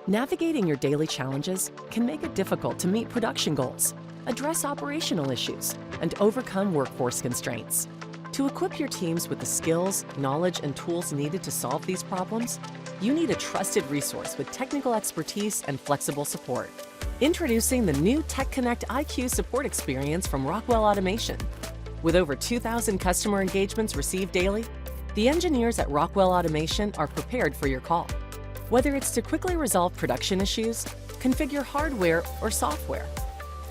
Navigating your daily challenges can make it difficult to meet production goals, address operational issues, and overcome workforce constraints. To equip your teams with the skills, knowledge, and tools needed to solve these problems, you need a trusted resource with technical expertise and flexible support. Introducing the new TechConnect IQ support experience from Rockwell Automation. With over 2,000 customer engagements received daily, the engineers at Rockwell Automation are prepared for your call. Whether it's to quickly resolve production issues, configure hardware or software,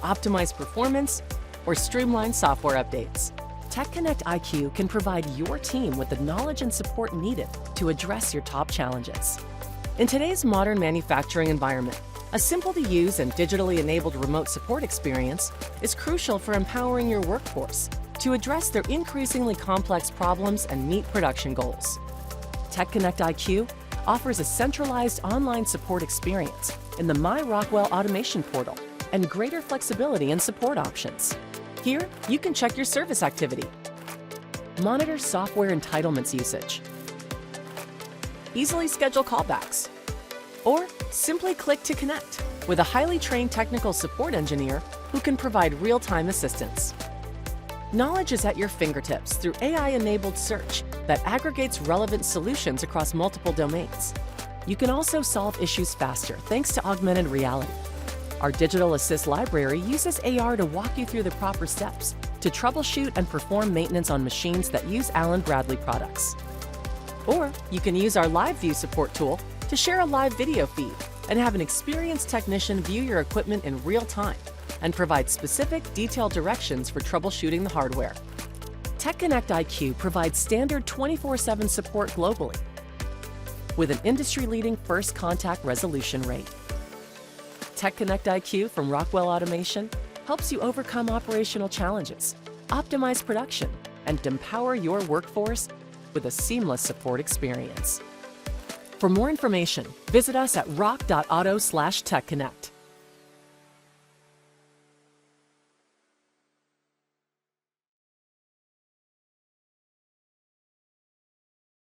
optimize performance, or streamline software updates, TechConnect IQ can provide your team with the knowledge and support needed to address your top challenges. In today's modern manufacturing environment, a simple-to-use and digitally enabled remote support experience is crucial for empowering your workforce to address their increasingly complex problems and meet production goals. TechConnect IQ offers a centralized online support experience in the My Rockwell Automation portal and greater flexibility in support options. Here, you can check your service activity, monitor software entitlements usage, easily schedule callbacks, or simply click to connect with a highly trained technical support engineer who can provide real-time assistance. Knowledge is at your fingertips through AI-enabled search that aggregates relevant solutions across multiple domains. You can also solve issues faster thanks to augmented reality. Our Digital Assist library uses AR to walk you through the proper steps to troubleshoot and perform maintenance on machines that use Allen Bradley products. Or you can use our Live View support tool to share a live video feed and have an experienced technician view your equipment in real time and provide specific, detailed directions for troubleshooting the hardware. TechConnect IQ provides standard 24/7 support globally with an industry-leading first contact resolution rate. TechConnect IQ from Rockwell Automation helps you overcome operational challenges, optimize production, and empower your workforce with a seamless support experience. For more information, visit us at rock.auto/TechConnect.